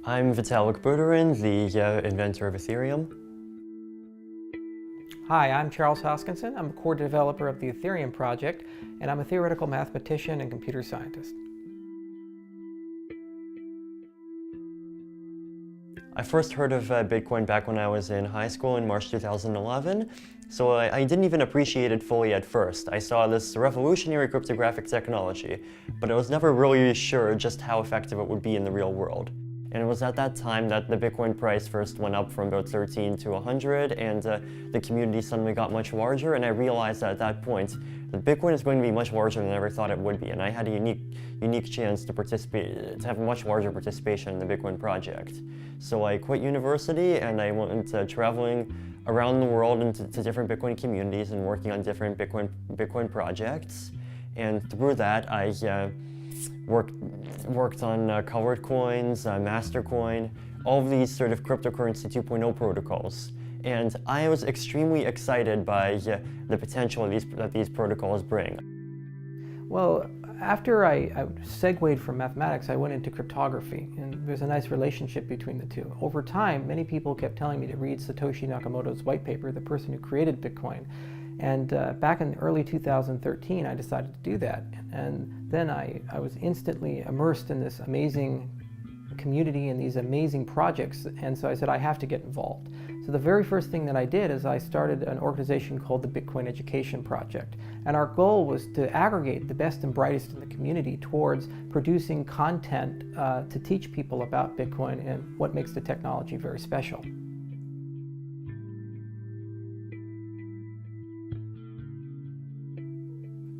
I'm Vitalik Buterin, the inventor of Ethereum. Hi, I'm Charles Hoskinson. I'm a core developer of the Ethereum project, and I'm a theoretical mathematician and computer scientist. I first heard of Bitcoin back when I was in high school in March 2011, so I didn't even appreciate it fully at first. I saw this revolutionary cryptographic technology, but I was never really sure just how effective it would be in the real world. And it was at that time that the Bitcoin price first went up from about 13 to 100, and the community suddenly got much larger, and I realized that at that point that Bitcoin is going to be much larger than I ever thought it would be, and I had a unique chance to participate, to have a much larger participation in the Bitcoin project. So I quit university and I went traveling around the world into different Bitcoin communities and working on different Bitcoin projects. And through that, I worked on colored coins, Mastercoin, all of these sort of cryptocurrency 2.0 protocols. And I was extremely excited by the potential that these protocols bring. Well, after I segued from mathematics, I went into cryptography, and there's a nice relationship between the two. Over time, many people kept telling me to read Satoshi Nakamoto's white paper, the person who created Bitcoin. And back in early 2013, I decided to do that. And then I was instantly immersed in this amazing community and these amazing projects. And so I said, I have to get involved. So the very first thing that I did is I started an organization called the Bitcoin Education Project. And our goal was to aggregate the best and brightest in the community towards producing content to teach people about Bitcoin and what makes the technology very special.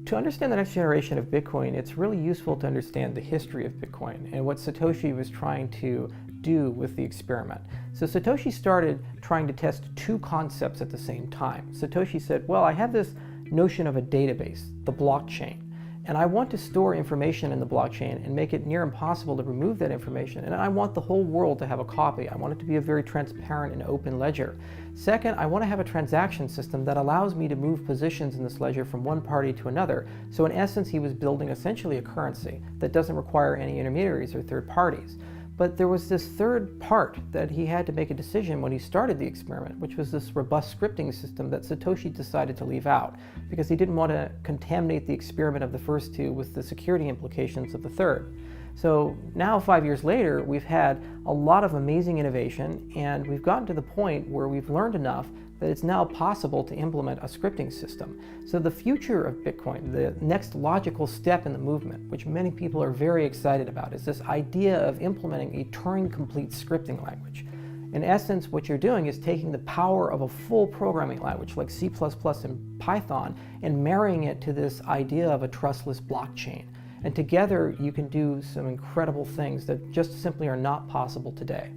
To understand the next generation of Bitcoin, it's really useful to understand the history of Bitcoin and what Satoshi was trying to do with the experiment. So Satoshi started trying to test two concepts at the same time. Satoshi said, well, I have this notion of a database, the blockchain, and I want to store information in the blockchain and make it near impossible to remove that information, and I want the whole world to have a copy. I want it to be a very transparent and open ledger. Second, I want to have a transaction system that allows me to move positions in this ledger from one party to another. So in essence, he was building essentially a currency that doesn't require any intermediaries or third parties. But there was this third part that he had to make a decision when he started the experiment, which was this robust scripting system that Satoshi decided to leave out because he didn't want to contaminate the experiment of the first two with the security implications of the third. So now, 5 years later, we've had a lot of amazing innovation, and we've gotten to the point where we've learned enough that it's now possible to implement a scripting system. So the future of Bitcoin, the next logical step in the movement, which many people are very excited about, is this idea of implementing a Turing-complete scripting language. In essence, what you're doing is taking the power of a full programming language like C++ and Python and marrying it to this idea of a trustless blockchain. And together you can do some incredible things that just simply are not possible today.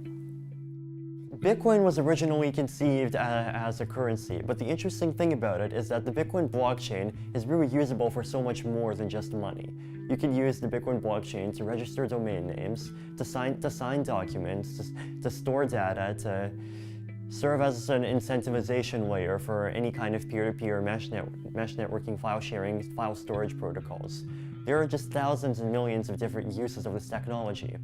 Bitcoin was originally conceived as a currency, but the interesting thing about it is that the Bitcoin blockchain is really usable for so much more than just money. You can use the Bitcoin blockchain to register domain names, to sign documents, to store data, to serve as an incentivization layer for any kind of peer-to-peer mesh networking, file sharing, file storage protocols. There are just thousands and millions of different uses of this technology.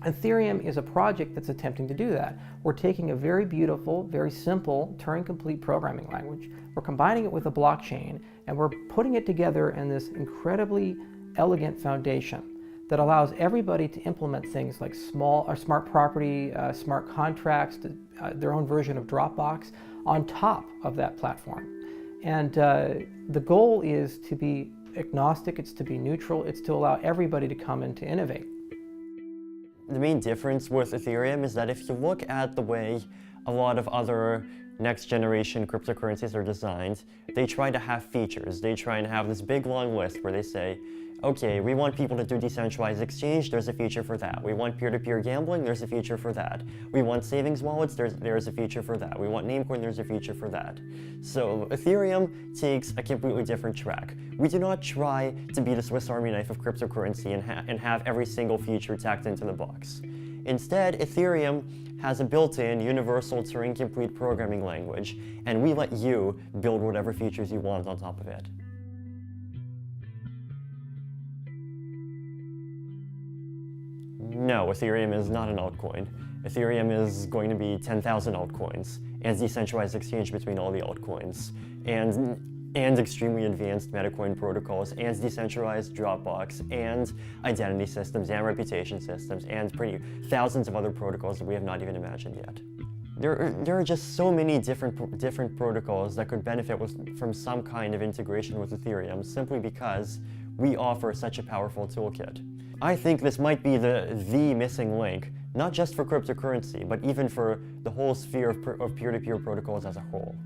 Ethereum is a project that's attempting to do that. We're taking a very beautiful, very simple Turing-complete programming language, we're combining it with a blockchain, and we're putting it together in this incredibly elegant foundation that allows everybody to implement things like smart property, smart contracts, their own version of Dropbox on top of that platform. And the goal is to be agnostic, it's to be neutral, it's to allow everybody to come in to innovate. The main difference with Ethereum is that if you look at the way a lot of other next generation cryptocurrencies are designed, they try to have features. They try and have this big long list where they say, okay, we want people to do decentralized exchange, there's a feature for that. We want peer-to-peer gambling, there's a feature for that. We want savings wallets, there's a feature for that. We want Namecoin, there's a feature for that. So Ethereum takes a completely different track. We do not try to be the Swiss Army knife of cryptocurrency and have every single feature tacked into the box. Instead, Ethereum has a built-in universal Turing-complete programming language, and we let you build whatever features you want on top of it. no, Ethereum is not an altcoin. Ethereum is going to be 10,000 altcoins, and decentralized exchange between all the altcoins, and extremely advanced metacoin protocols, and decentralized Dropbox, and identity systems, and reputation systems, and thousands of other protocols that we have not even imagined yet. There are just so many different protocols that could benefit from some kind of integration with Ethereum simply because we offer such a powerful toolkit. I think this might be the missing link, not just for cryptocurrency, but even for the whole sphere of peer-to-peer protocols as a whole.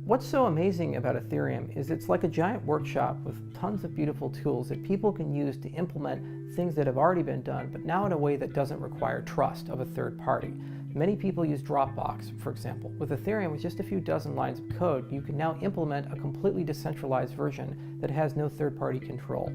What's so amazing about Ethereum is it's like a giant workshop with tons of beautiful tools that people can use to implement things that have already been done, but now in a way that doesn't require trust of a third party. Many people use Dropbox, for example. With Ethereum, with just a few dozen lines of code, you can now implement a completely decentralized version that has no third-party control.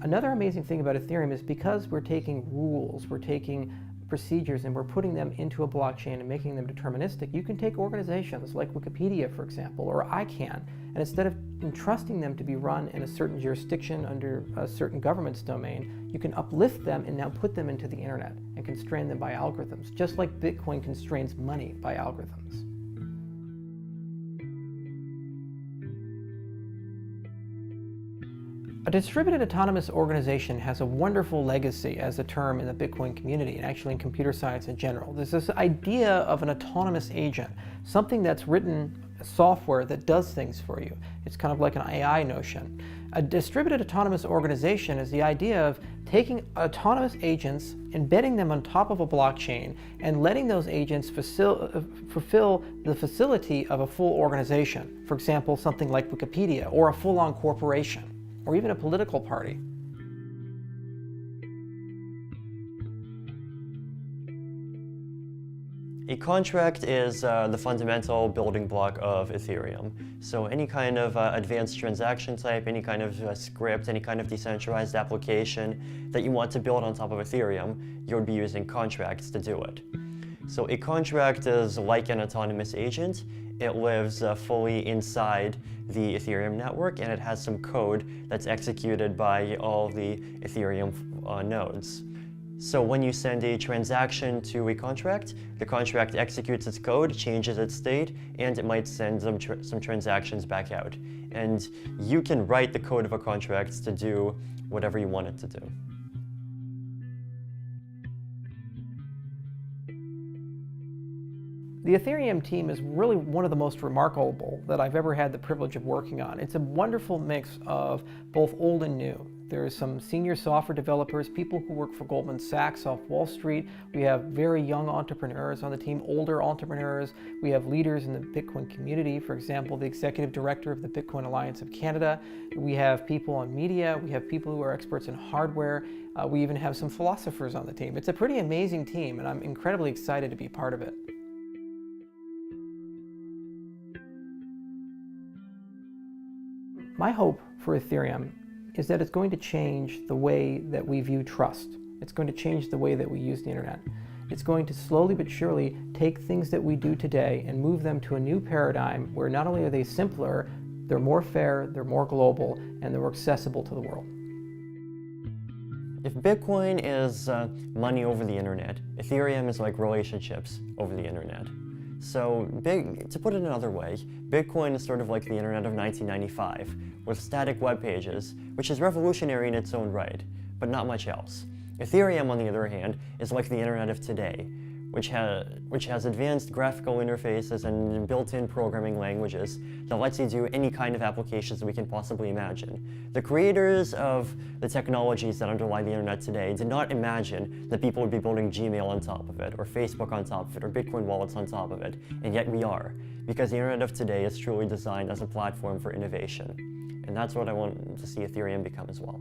Another amazing thing about Ethereum is because we're taking rules, we're taking procedures, and we're putting them into a blockchain and making them deterministic, you can take organizations like Wikipedia, for example, or ICANN, and instead of entrusting them to be run in a certain jurisdiction under a certain government's domain, you can uplift them and now put them into the internet and constrain them by algorithms, just like Bitcoin constrains money by algorithms. A distributed autonomous organization has a wonderful legacy as a term in the Bitcoin community and actually in computer science in general. There's this idea of an autonomous agent, something that's written software that does things for you. It's kind of like an AI notion. A distributed autonomous organization is the idea of taking autonomous agents, embedding them on top of a blockchain, and letting those agents fulfill the facility of a full organization. For example, something like Wikipedia, or a full-on corporation, or even a political party. A contract is the fundamental building block of Ethereum. So any kind of advanced transaction type, any kind of script, any kind of decentralized application that you want to build on top of Ethereum, you would be using contracts to do it. So a contract is like an autonomous agent. It lives fully inside the Ethereum network, and it has some code that's executed by all the Ethereum nodes. So when you send a transaction to a contract, the contract executes its code, changes its state, and it might send some transactions back out. And you can write the code of a contract to do whatever you want it to do. The Ethereum team is really one of the most remarkable that I've ever had the privilege of working on. It's a wonderful mix of both old and new. There's some senior software developers, people who work for Goldman Sachs off Wall Street. We have very young entrepreneurs on the team, older entrepreneurs. We have leaders in the Bitcoin community, for example, the executive director of the Bitcoin Alliance of Canada. We have people on media. We have people who are experts in hardware. We even have some philosophers on the team. It's a pretty amazing team, and I'm incredibly excited to be part of it. My hope for Ethereum is that it's going to change the way that we view trust. It's going to change the way that we use the internet. It's going to slowly but surely take things that we do today and move them to a new paradigm where not only are they simpler, they're more fair, they're more global, and they're more accessible to the world. If Bitcoin is money over the internet, Ethereum is like relationships over the internet. So, to put it another way, Bitcoin is sort of like the internet of 1995, with static web pages, which is revolutionary in its own right, but not much else. Ethereum, on the other hand, is like the internet of today, which has advanced graphical interfaces and built-in programming languages that lets you do any kind of applications that we can possibly imagine. The creators of the technologies that underlie the internet today did not imagine that people would be building Gmail on top of it, or Facebook on top of it, or Bitcoin wallets on top of it, and yet we are, because the internet of today is truly designed as a platform for innovation. And that's what I want to see Ethereum become as well.